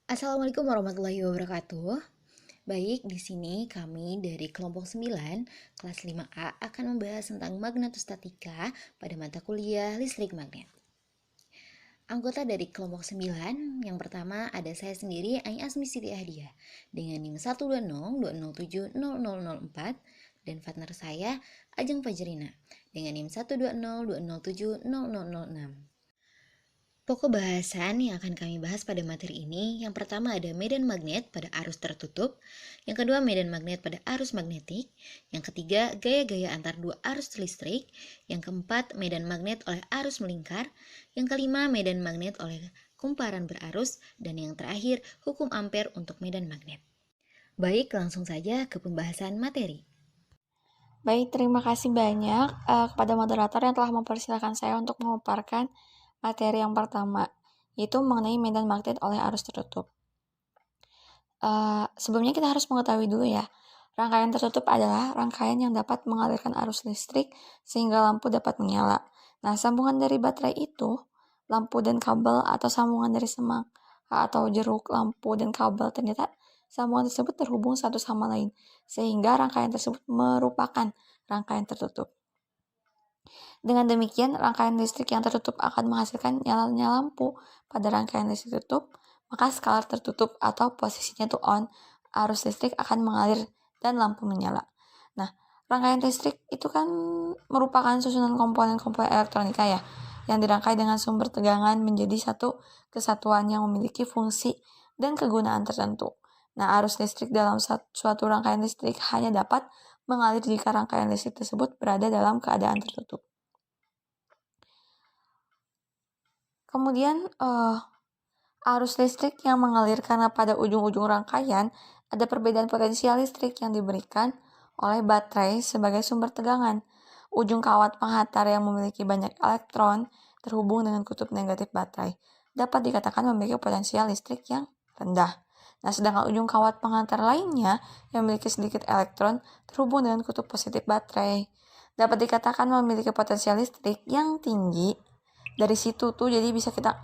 Assalamualaikum warahmatullahi wabarakatuh. Baik, di sini kami dari kelompok 9, kelas 5A akan membahas tentang magnetostatika pada mata kuliah listrik magnet. Anggota dari kelompok 9, yang pertama ada saya sendiri, Ai Asmi Siti Ahdiah, dengan NIM 12020070004, dan partner saya, Ajeng Fajrina, dengan NIM 12020070006. Pokok bahasan yang akan kami bahas pada materi ini, yang pertama ada medan magnet pada arus tertutup, yang kedua medan magnet pada arus magnetik, yang ketiga gaya-gaya antar dua arus listrik, yang keempat medan magnet oleh arus melingkar, yang kelima medan magnet oleh kumparan berarus, dan yang terakhir hukum ampere untuk medan magnet. Baik, langsung saja ke pembahasan materi. Baik, terima kasih banyak kepada moderator yang telah mempersilahkan saya untuk memaparkan materi yang pertama, yaitu mengenai medan magnet oleh arus tertutup. Sebelumnya kita harus mengetahui dulu ya, rangkaian tertutup adalah rangkaian yang dapat mengalirkan arus listrik sehingga lampu dapat menyala. Nah, sambungan dari baterai itu, lampu dan kabel atau sambungan dari semak atau jeruk lampu dan kabel, ternyata sambungan tersebut terhubung satu sama lain, sehingga rangkaian tersebut merupakan rangkaian tertutup. Dengan demikian, rangkaian listrik yang tertutup akan menghasilkan nyalanya lampu pada rangkaian listrik tertutup, maka skalar tertutup atau posisinya to on, arus listrik akan mengalir dan lampu menyala. Nah, rangkaian listrik itu kan merupakan susunan komponen-komponen elektronika ya, yang dirangkai dengan sumber tegangan menjadi satu kesatuan yang memiliki fungsi dan kegunaan tertentu. Nah, arus listrik dalam suatu rangkaian listrik hanya dapat mengalir jika rangkaian listrik tersebut berada dalam keadaan tertutup. Kemudian arus listrik yang mengalir karena pada ujung-ujung rangkaian ada perbedaan potensial listrik yang diberikan oleh baterai sebagai sumber tegangan. Ujung kawat penghantar yang memiliki banyak elektron terhubung dengan kutub negatif baterai dapat dikatakan memiliki potensial listrik yang rendah. Nah, sedangkan ujung kawat penghantar lainnya yang memiliki sedikit elektron terhubung dengan kutub positif baterai dapat dikatakan memiliki potensial listrik yang tinggi. Dari situ tuh jadi bisa kita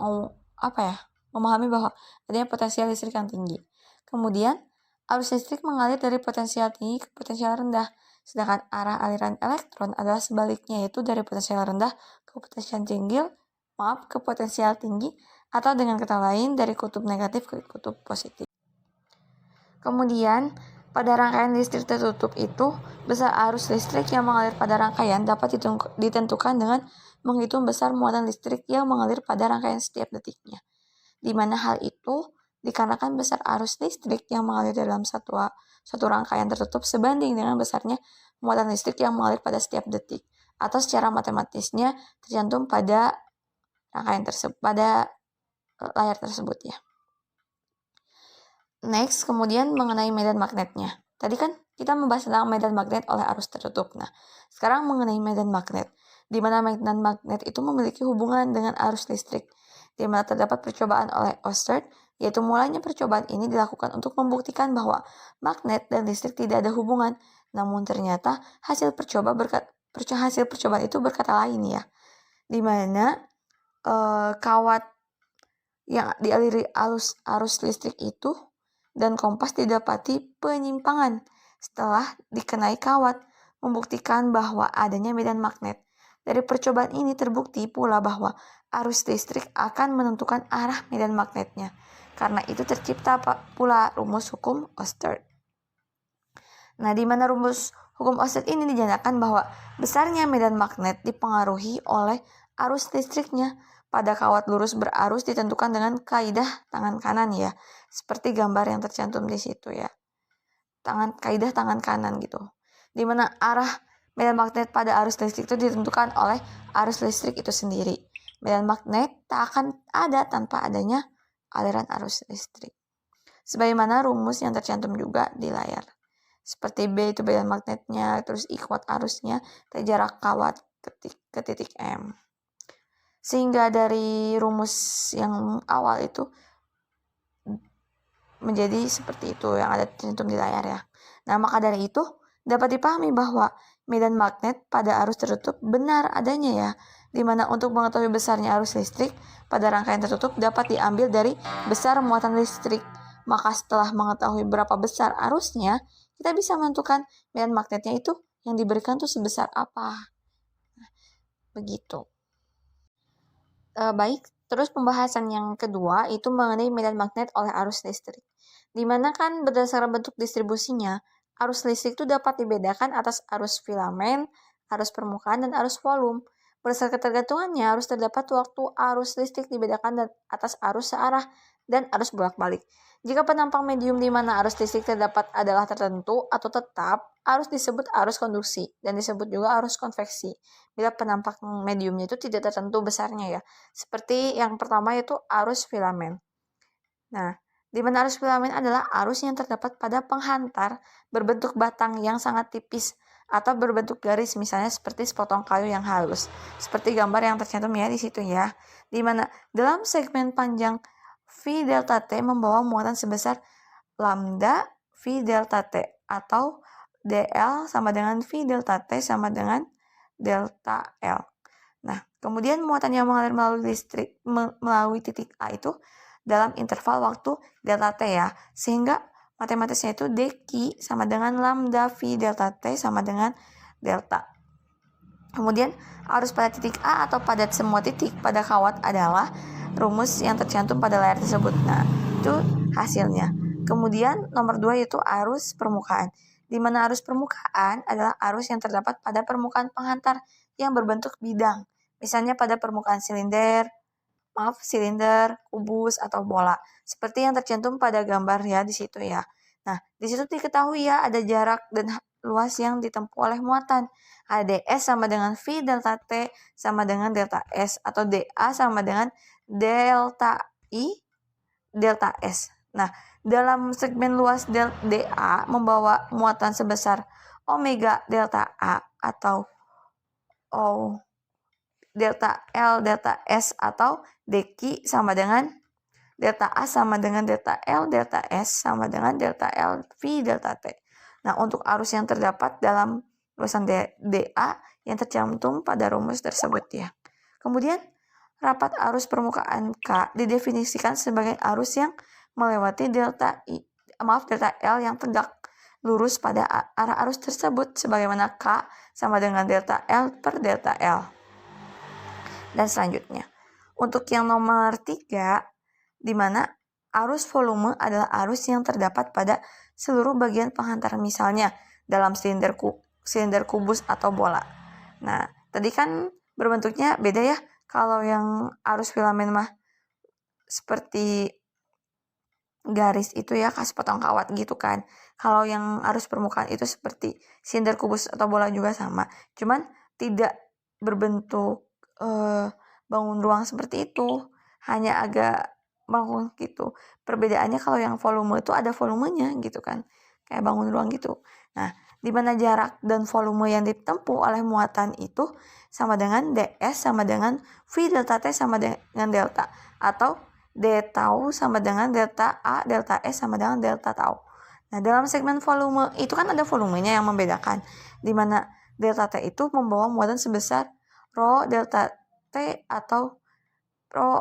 memahami bahwa adanya potensial listrik yang tinggi. Kemudian, arus listrik mengalir dari potensial tinggi ke potensial rendah, sedangkan arah aliran elektron adalah sebaliknya, yaitu dari potensial rendah ke potensial tinggi, atau dengan kata lain dari kutub negatif ke kutub positif. Kemudian, pada rangkaian listrik tertutup itu, besar arus listrik yang mengalir pada rangkaian dapat ditentukan dengan menghitung besar muatan listrik yang mengalir pada rangkaian setiap detiknya, di mana hal itu dikarenakan besar arus listrik yang mengalir dalam satu rangkaian tertutup sebanding dengan besarnya muatan listrik yang mengalir pada setiap detik, atau secara matematisnya tercantum pada rangkaian tersebut, pada layar tersebut ya. Next, kemudian mengenai medan magnetnya. Tadi kan kita membahas tentang medan magnet oleh arus tertutup. Nah, sekarang mengenai medan magnet, di mana medan magnet itu memiliki hubungan dengan arus listrik, di mana terdapat percobaan oleh Oersted, yaitu mulanya percobaan ini dilakukan untuk membuktikan bahwa magnet dan listrik tidak ada hubungan. Namun ternyata hasil percobaan itu berkata lain ya, di mana kawat yang dialiri arus listrik itu dan kompas didapati penyimpangan setelah dikenai kawat, membuktikan bahwa adanya medan magnet. Dari percobaan ini terbukti pula bahwa arus listrik akan menentukan arah medan magnetnya. Karena itu tercipta pula rumus hukum Oersted. Nah, di mana rumus hukum Oersted ini dinyatakan bahwa besarnya medan magnet dipengaruhi oleh arus listriknya. Pada kawat lurus berarus ditentukan dengan kaidah tangan kanan ya, seperti gambar yang tercantum di situ ya. Kaidah tangan kanan gitu. Di mana arah medan magnet pada arus listrik itu ditentukan oleh arus listrik itu sendiri. Medan magnet tak akan ada tanpa adanya aliran arus listrik. Sebagaimana rumus yang tercantum juga di layar. Seperti B itu medan magnetnya, terus I kuat arusnya, T jarak kawat ke titik M. Sehingga dari rumus yang awal itu menjadi seperti itu yang ada tercantum di layar ya. Nah, maka dari itu dapat dipahami bahwa medan magnet pada arus tertutup benar adanya ya, di mana untuk mengetahui besarnya arus listrik pada rangkaian tertutup dapat diambil dari besar muatan listrik. Maka setelah mengetahui berapa besar arusnya, kita bisa menentukan medan magnetnya itu yang diberikan tuh sebesar apa. Begitu. Baik, terus pembahasan yang kedua itu mengenai medan magnet oleh arus listrik. Dimana kan berdasarkan bentuk distribusinya, arus listrik itu dapat dibedakan atas arus filamen, arus permukaan, dan arus volume. Berdasarkan ketergantungannya, harus terdapat waktu arus listrik dibedakan atas arus searah dan arus bolak-balik. Jika penampang medium di mana arus listrik terdapat adalah tertentu atau tetap, arus disebut arus konduksi dan disebut juga arus konveksi. Bila penampang mediumnya itu tidak tertentu besarnya ya. Seperti yang pertama yaitu arus filamen. Nah, di mana arus filamen adalah arus yang terdapat pada penghantar berbentuk batang yang sangat tipis atau berbentuk garis, misalnya seperti sepotong kayu yang halus. Seperti gambar yang tercantum ya di situ ya. Di mana dalam segmen panjang V delta T membawa muatan sebesar lambda V delta T atau dL sama dengan V delta T sama dengan delta L. Nah, kemudian muatan yang mengalir melalui titik A itu dalam interval waktu delta T ya. Sehingga matematisnya itu dq sama dengan lambda V delta T sama dengan delta. Kemudian arus pada titik A atau pada semua titik pada kawat adalah rumus yang tercantum pada layar tersebut. Nah, itu hasilnya. Kemudian nomor 2 yaitu arus permukaan. Di mana arus permukaan adalah arus yang terdapat pada permukaan penghantar yang berbentuk bidang. Misalnya pada permukaan silinder, kubus, atau bola. Seperti yang tercantum pada gambar ya di situ ya. Nah, di situ diketahui ya ada jarak dan luas yang ditempuh oleh muatan. Ada ds sama dengan V delta T sama dengan delta S atau dA sama dengan delta I delta S. Nah, dalam segmen luas dA membawa muatan sebesar omega delta A atau O delta L delta S atau dq sama dengan delta A sama dengan delta L delta S sama dengan delta L V delta T. Nah, untuk arus yang terdapat dalam luasan dA yang tercantum pada rumus tersebut ya. Kemudian rapat arus permukaan K didefinisikan sebagai arus yang melewati delta L yang tegak lurus pada arah arus tersebut sebagaimana K sama dengan delta L per delta L. Dan selanjutnya, untuk yang nomor 3, di mana arus volume adalah arus yang terdapat pada seluruh bagian penghantaran, misalnya dalam silinder kubus atau bola. Nah, tadi kan berbentuknya beda ya. Kalau yang arus filamen mah seperti garis itu ya, kasih potong kawat gitu kan. Kalau yang arus permukaan itu seperti silinder kubus atau bola juga sama. Cuman tidak berbentuk bangun ruang seperti itu. Hanya agak melengkung gitu. Perbedaannya kalau yang volume itu ada volumenya gitu kan. Kayak bangun ruang gitu. Nah, di mana jarak dan volume yang ditempuh oleh muatan itu sama dengan ds sama dengan V delta T sama dengan delta, atau d tau sama dengan delta A delta S sama dengan delta tau. Nah, dalam segmen volume itu kan ada volumenya yang membedakan, di mana delta T itu membawa muatan sebesar rho delta T atau rho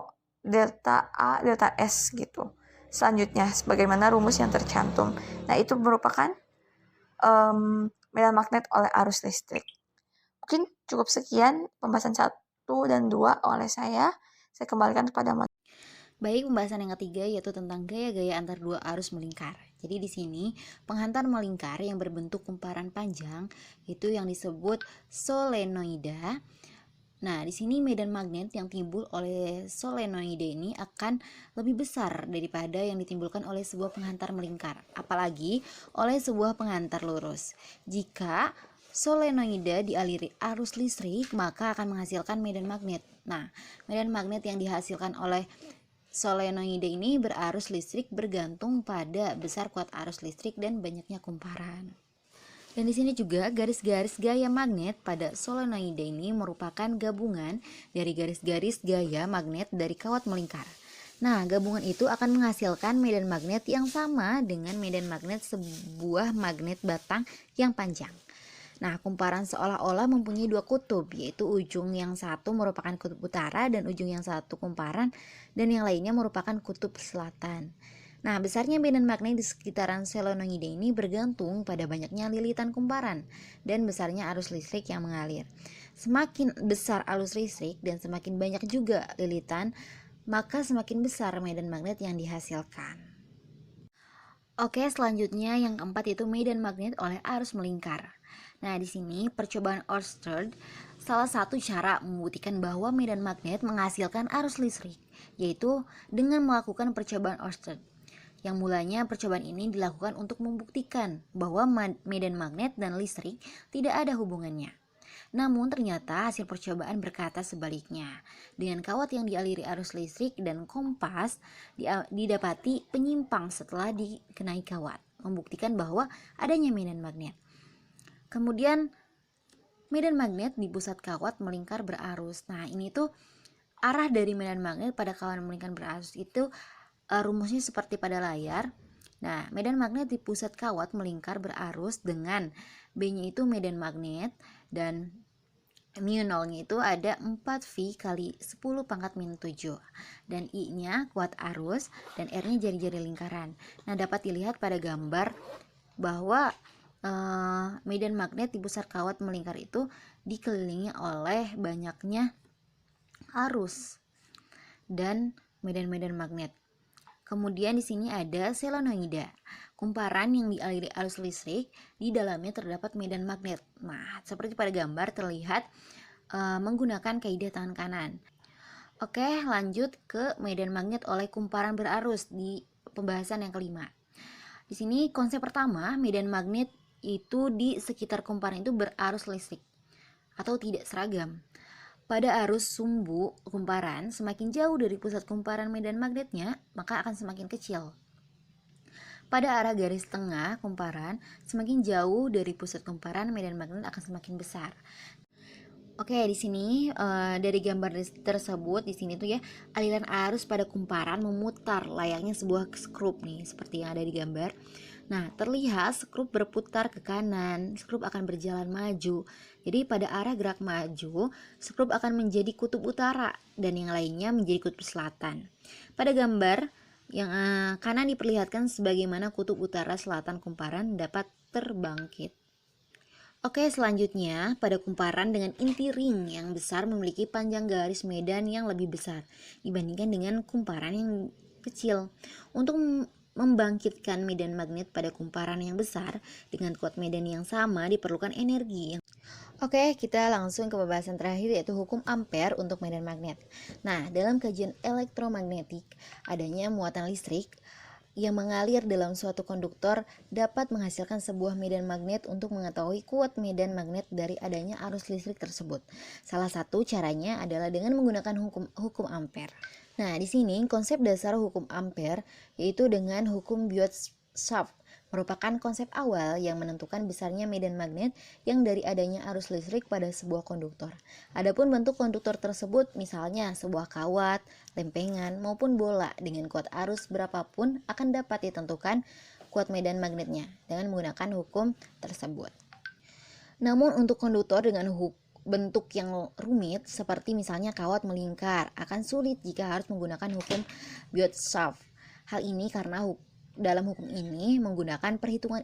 delta A delta S gitu. Selanjutnya sebagaimana rumus yang tercantum. Nah, itu merupakan medan magnet oleh arus listrik. Mungkin cukup sekian pembahasan 1 dan 2 oleh saya. Saya kembalikan kepada Baik, pembahasan yang ketiga yaitu tentang gaya-gaya antar dua arus melingkar. Jadi di sini penghantar melingkar yang berbentuk kumparan panjang itu yang disebut solenoida. Nah, di sini medan magnet yang timbul oleh solenoide ini akan lebih besar daripada yang ditimbulkan oleh sebuah penghantar melingkar, apalagi oleh sebuah penghantar lurus. Jika solenoide dialiri arus listrik, maka akan menghasilkan medan magnet. Nah, medan magnet yang dihasilkan oleh solenoide ini berarus listrik bergantung pada besar kuat arus listrik dan banyaknya kumparan. Dan di sini juga garis-garis gaya magnet pada solenoide ini merupakan gabungan dari garis-garis gaya magnet dari kawat melingkar. Nah, gabungan itu akan menghasilkan medan magnet yang sama dengan medan magnet sebuah magnet batang yang panjang. Nah, kumparan seolah-olah mempunyai dua kutub, yaitu ujung yang satu merupakan kutub utara dan ujung yang satu kumparan, dan yang lainnya merupakan kutub selatan. Nah, besarnya medan magnet di sekitaran selenoide ini bergantung pada banyaknya lilitan kumparan dan besarnya arus listrik yang mengalir. Semakin besar arus listrik dan semakin banyak juga lilitan, maka semakin besar medan magnet yang dihasilkan. Oke, selanjutnya yang keempat itu medan magnet oleh arus melingkar. Nah, di sini percobaan Oersted salah satu cara membuktikan bahwa medan magnet menghasilkan arus listrik, yaitu dengan melakukan percobaan Oersted. Yang mulanya percobaan ini dilakukan untuk membuktikan bahwa medan magnet dan listrik tidak ada hubungannya. Namun ternyata hasil percobaan berkata sebaliknya. Dengan kawat yang dialiri arus listrik dan kompas didapati penyimpang setelah dikenai kawat, membuktikan bahwa adanya medan magnet. Kemudian medan magnet di pusat kawat melingkar berarus. Nah, ini tuh arah dari medan magnet pada kawat melingkar berarus itu rumusnya seperti pada layar. Nah, medan magnet di pusat kawat melingkar berarus dengan B-nya itu medan magnet dan mu0-nya itu ada 4V kali 10 pangkat min 7 dan I-nya kuat arus dan R-nya jari-jari lingkaran. Nah, dapat dilihat pada gambar bahwa medan magnet di pusat kawat melingkar itu dikelilingi oleh banyaknya arus dan medan-medan magnet. Kemudian di sini ada selenoida, kumparan yang dialiri arus listrik, di dalamnya terdapat medan magnet. Nah, seperti pada gambar terlihat menggunakan kaidah tangan kanan. Oke, lanjut ke medan magnet oleh kumparan berarus di pembahasan yang kelima. Di sini konsep pertama, medan magnet itu di sekitar kumparan itu berarus listrik atau tidak seragam. Pada arus sumbu kumparan semakin jauh dari pusat kumparan medan magnetnya, maka akan semakin kecil. Pada arah garis tengah kumparan semakin jauh dari pusat kumparan medan magnet akan semakin besar. Oke, di sini dari gambar tersebut di sini tuh ya, aliran arus pada kumparan memutar layaknya sebuah skrup nih, seperti yang ada di gambar. Nah, terlihat skrup berputar ke kanan, skrup akan berjalan maju. Jadi pada arah gerak maju, skrup akan menjadi kutub utara dan yang lainnya menjadi kutub selatan. Pada gambar yang kanan diperlihatkan sebagaimana kutub utara selatan kumparan dapat terbangkit. Oke, selanjutnya pada kumparan dengan inti ring yang besar memiliki panjang garis medan yang lebih besar dibandingkan dengan kumparan yang kecil. Untuk membangkitkan medan magnet pada kumparan yang besar dengan kuat medan yang sama diperlukan energi. Oke, kita langsung ke pembahasan terakhir yaitu hukum Ampere untuk medan magnet. Nah, dalam kajian elektromagnetik, adanya muatan listrik yang mengalir dalam suatu konduktor dapat menghasilkan sebuah medan magnet untuk mengetahui kuat medan magnet dari adanya arus listrik tersebut. Salah satu caranya adalah dengan menggunakan hukum Ampere. Nah, di sini konsep dasar hukum Ampere yaitu dengan hukum Biot-Savart merupakan konsep awal yang menentukan besarnya medan magnet yang dari adanya arus listrik pada sebuah konduktor. Adapun bentuk konduktor tersebut misalnya sebuah kawat, lempengan maupun bola dengan kuat arus berapapun akan dapat ditentukan kuat medan magnetnya dengan menggunakan hukum tersebut. Namun untuk konduktor dengan bentuk yang rumit seperti misalnya kawat melingkar akan sulit jika harus menggunakan hukum Biot-Savart. Hal ini karena dalam hukum ini menggunakan perhitungan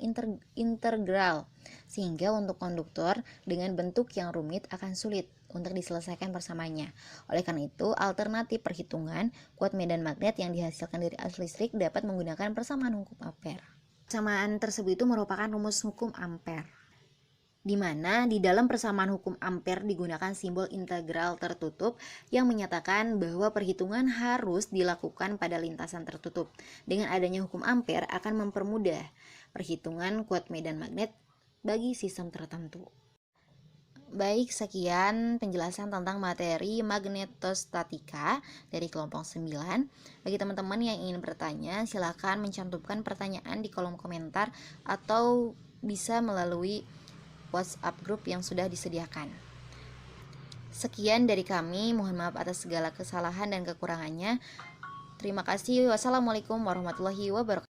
integral sehingga untuk konduktor dengan bentuk yang rumit akan sulit untuk diselesaikan bersamanya. Oleh karena itu, alternatif perhitungan kuat medan magnet yang dihasilkan dari arus listrik dapat menggunakan persamaan hukum Ampere. Persamaan tersebut itu merupakan rumus hukum Ampere, di mana di dalam persamaan hukum Ampere digunakan simbol integral tertutup yang menyatakan bahwa perhitungan harus dilakukan pada lintasan tertutup. Dengan adanya hukum Ampere akan mempermudah perhitungan kuat medan magnet bagi sistem tertentu. Baik, sekian penjelasan tentang materi magnetostatika dari kelompok 9. Bagi teman-teman yang ingin bertanya, silakan mencantumkan pertanyaan di kolom komentar atau bisa melalui WhatsApp grup yang sudah disediakan. Sekian dari kami, mohon maaf atas segala kesalahan dan kekurangannya. Terima kasih. Wassalamualaikum warahmatullahi wabarakatuh.